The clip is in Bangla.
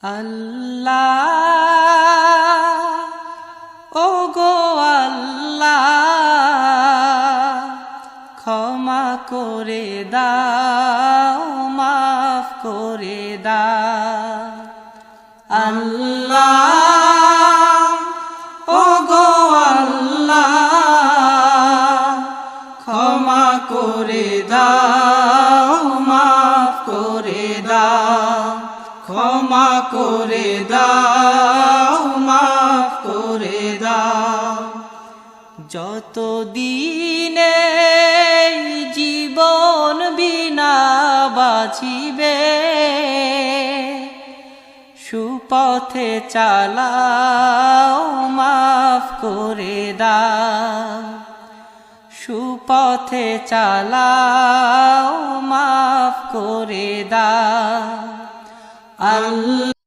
আল্লাহ ও গো আল্লাহ ক্ষমা করে দাও মাফ করে দাও আল্লাহ ও গো আল্লাহ ক্ষমা করে দাও মাফ করে দাও ক্ষমা করে দাও মাফ করে দাও যতদিনে জীবন বিনা বাঁচিবে সুপথে চালাও মাফ করে দাও সুপথে চালাও মাফ করে দাও আল্লাহ।